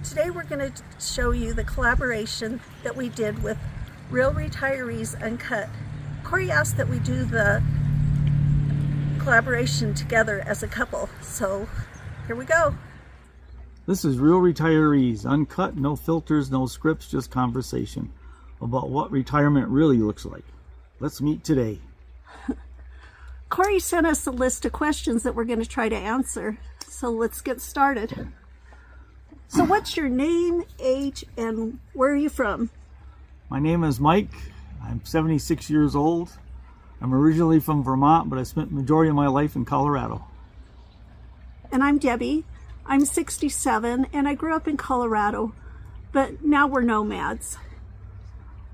Today we're going to show you the collaboration that we did with Real Retirees Uncut. Corey asked that we do the collaboration together as a couple, so here we go. This is Real Retirees Uncut, no filters, no scripts, just conversation about what retirement really looks like. Let's meet today. Corey sent us a list of questions that we're going to try to answer, so let's get started. So what's your name, age, and where are you from? My name is Mike. I'm 76 years old. I'm originally from Vermont, but I spent the majority of my life in Colorado. And I'm Debbie. I'm 67, and I grew up in Colorado, but now we're nomads.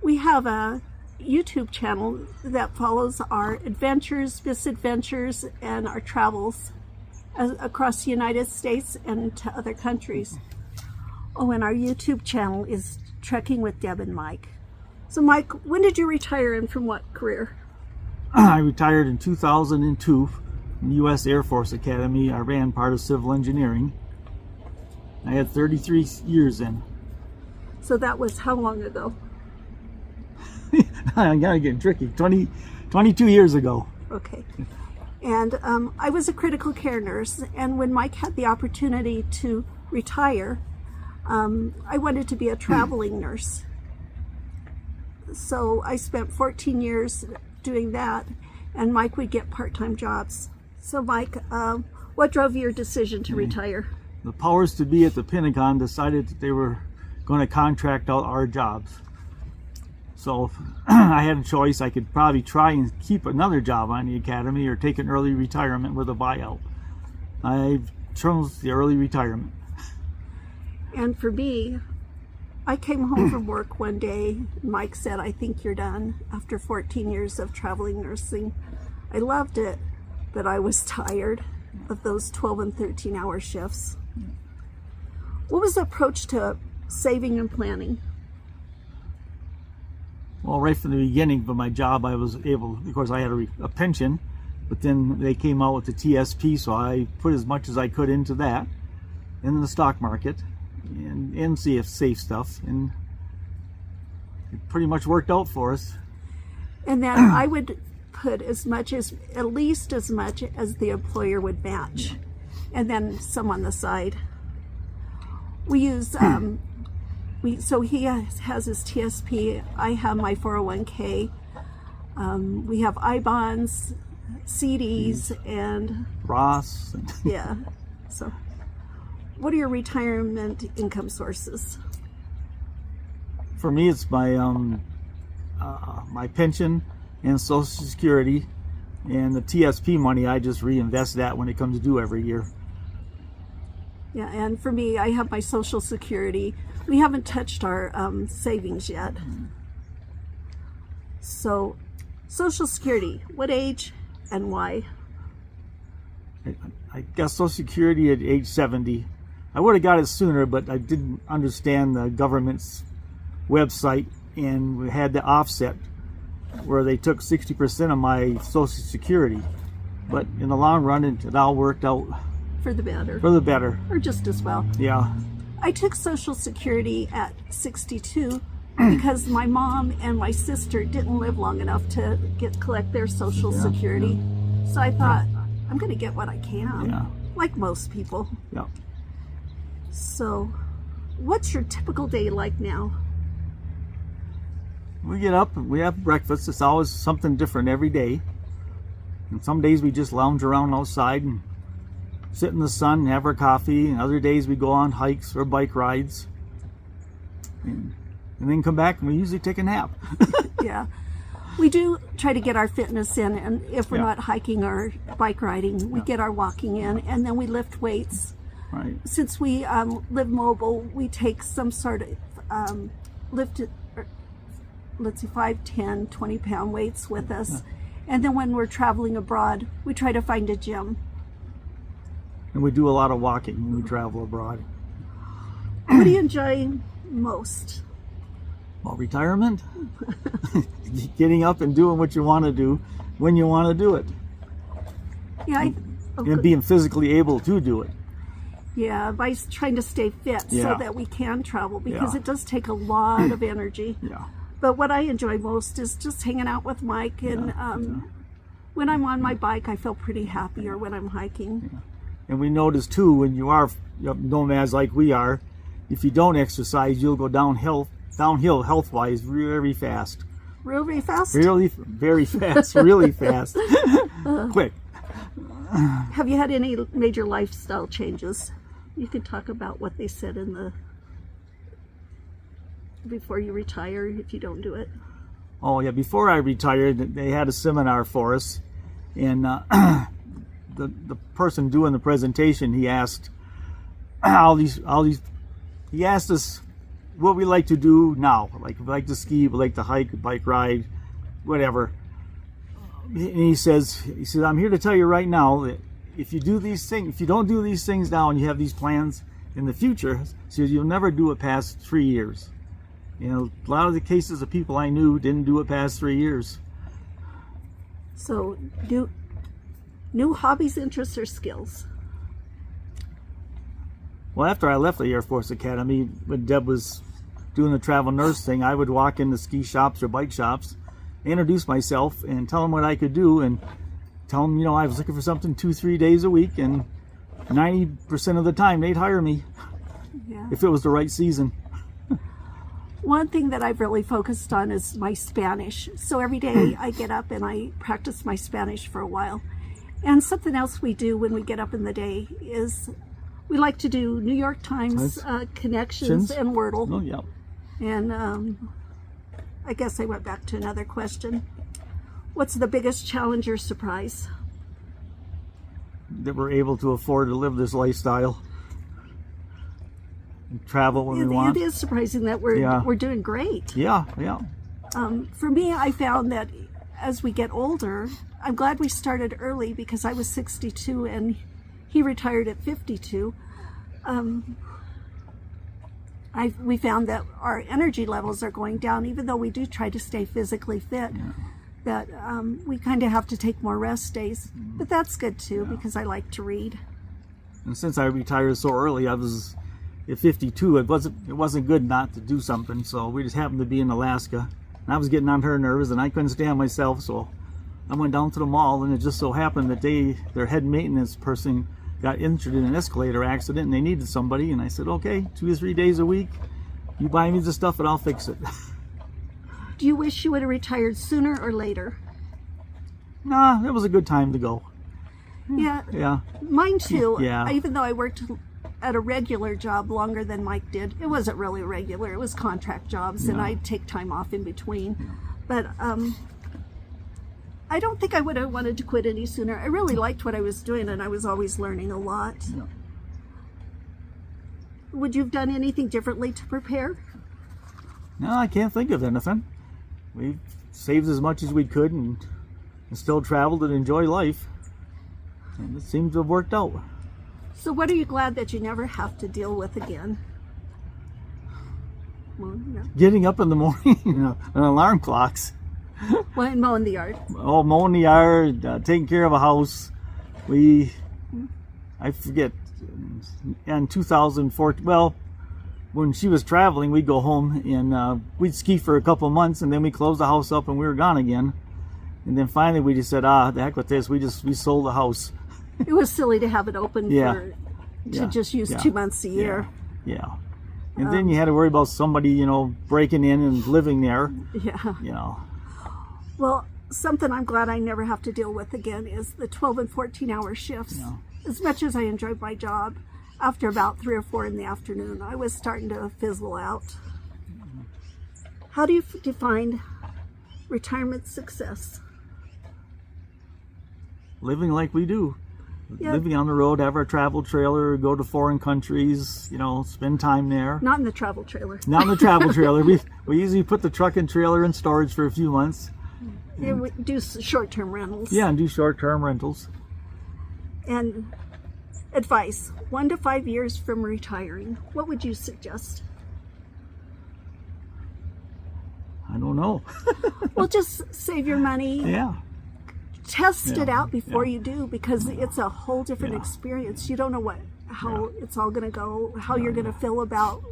We have a YouTube channel that follows our adventures, misadventures, and our travels across the United States and to other countries. Oh, and our YouTube channel is Trekking with Deb and Mike. So Mike, when did you retire and from what career? I retired in 2002 from the U.S. Air Force Academy. I ran part of civil engineering. I had 33 years in. So that was how long ago? I'm getting tricky. 22 years ago. Okay. And I was a critical care nurse, and when Mike had the opportunity to retire, I wanted to be a traveling nurse. So I spent 14 years doing that, and Mike would get part-time jobs. So Mike, what drove your decision to retire? The powers to be at the Pentagon decided that they were going to contract out our jobs. So if I had a choice, I could probably try and keep another job on the academy or take an early retirement with a buyout. I chose the early retirement. And for me, I came home from work one day. Mike said, "I think you're done," after 14 years of traveling nursing. I loved it, but I was tired of those 12 and 13-hour shifts. What was the approach to saving and planning? Well, right from the beginning of my job, I was able, of course, I had a pension, but then they came out with the TSP, so I put as much as I could into that, in the stock market, and see if safe stuff, and it pretty much worked out for us. And then I would put as much as, at least as much as the employer would match, and then some on the side. We use, so he has his TSP, I have my 401k, we have I-bonds, CDs, and Ross. yeah, so. What are your retirement income sources? For me, it's my my pension and Social Security, and the TSP money, I just reinvest that when it comes due every year. Yeah, and for me, I have my Social Security. We haven't touched our savings yet. So, Social Security, what age and why? I got Social Security at age 70. I would have got it sooner, but I didn't understand the government's website, and we had the offset where they took 60% of my Social Security. But in the long run, it all worked out For the better. for the better. Or just as well. Yeah. I took Social Security at 62 because my mom and my sister didn't live long enough to collect their Social Security. So I thought, I'm going to get what I can, like most people. Yeah. So, what's your typical day like now? We get up and we have breakfast. It's always something different every day. And some days we just lounge around outside and sit in the sun and have our coffee. And other days we go on hikes or bike rides. And then come back and we usually take a nap. Yeah. We do try to get our fitness in, and if we're not hiking or bike riding, we get our walking in, and then we lift weights. Right. Since we live mobile, we take some sort of lifted, let's see, 5, 10, 20-pound weights with us. And then when we're traveling abroad, we try to find a gym. And we do a lot of walking when we travel abroad. What do you enjoy most? Well, retirement. Getting up and doing what you want to do when you want to do it. Yeah, and being physically able to do it. Yeah, by trying to stay fit so Yeah. that we can travel, because Yeah. it does take a lot of energy. Yeah. But what I enjoy most is just hanging out with Mike, and when I'm on my bike, I feel pretty happy, or when I'm hiking. And we notice too, when you are nomads like we are, if you don't exercise, you'll go downhill health-wise very fast. Really fast? Really, very fast, really fast. Quick. Have you had any major lifestyle changes? You can talk about what they said before you retire, if you don't do it. Oh yeah, before I retired, they had a seminar for us, and the person doing the presentation, he asked he asked us what we like to do now. Like, we like to ski, we like to hike, bike ride, whatever. And he says, I'm here to tell you right now that if you don't do these things now, and you have these plans in the future, so you'll never do it past 3 years. You know, a lot of the cases of people I knew didn't do it past 3 years. So, new hobbies, interests, or skills? Well, after I left the Air Force Academy, when Deb was doing the travel nurse thing, I would walk into ski shops or bike shops, introduce myself, and tell them what I could do, and tell them, I was looking for something 2-3 days a week, and 90% of the time they'd hire me if it was the right season. One thing that I've really focused on is my Spanish. So every day I get up and I practice my Spanish for a while. And something else we do when we get up in the day is we like to do New York Times connections and Wordle. Oh, yeah. And I guess I went back to another question. What's the biggest challenge or surprise? That we're able to afford to live this lifestyle and travel when we want. It is surprising that we're doing great. Yeah. For me, I found that as we get older, I'm glad we started early, because I was 62 and he retired at 52. We found that our energy levels are going down, even though we do try to stay physically fit. That we kind of have to take more rest days, but that's good too, because I like to read. And since I retired so early, I was at 52. It wasn't good not to do something. So we just happened to be in Alaska, and I was getting on her nerves, and I couldn't stand myself. So I went down to the mall, and it just so happened that their head maintenance person got injured in an escalator accident, and they needed somebody. And I said, okay, 2 or 3 days a week, you buy me the stuff, and I'll fix it. Do you wish you would have retired sooner or later? Nah, it was a good time to go. Yeah. Mine too. Yeah. Even though I worked at a regular job longer than Mike did, it wasn't really regular. It was contract jobs, and I'd take time off in between. But I don't think I would have wanted to quit any sooner. I really liked what I was doing, and I was always learning a lot. Yeah. Would you have done anything differently to prepare? No, I can't think of anything. We saved as much as we could and still traveled and enjoyed life. And it seems to have worked out. So what are you glad that you never have to deal with again? Well, Getting up in the morning, and alarm clocks. Well, and mowing the yard. Oh, mowing the yard, taking care of a house. I forget, in 2014, well, when she was traveling, we'd go home and we'd ski for a couple months, and then we closed the house up and we were gone again. And then finally we just said, the heck with this. We sold the house. It was silly to have it open to just use 2 months a year. Yeah. And then you had to worry about somebody, breaking in and living there. Yeah. Well, something I'm glad I never have to deal with again is the 12 and 14-hour shifts. Yeah. As much as I enjoyed my job, after about 3 or 4 in the afternoon, I was starting to fizzle out. How do you define retirement success? Living like we do. Yeah. Living on the road, have our travel trailer, go to foreign countries, spend time there. Not in the travel trailer. Not in the travel trailer. We usually put the truck and trailer in storage for a few months. Yeah, we do short-term rentals. Yeah, and do short-term rentals. And advice, 1 to 5 years from retiring, what would you suggest? I don't know. Well, just save your money. Yeah. Test it out before you do, because it's a whole different experience. You don't know what how it's all going to go, how you're going to feel about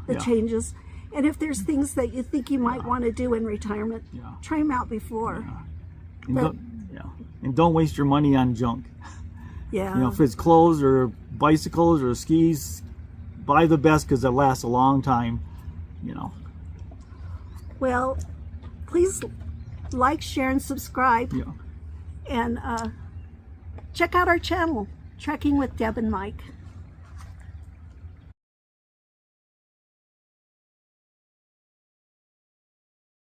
the Yeah. changes. And if there's things that you think you might want to do in retirement, try them out before. And don't waste your money on junk. Yeah. If it's clothes or bicycles or skis, buy the best because it lasts a long time. Well, please like, share, and subscribe. Yeah. And check out our channel, Trekking with Deb and Mike.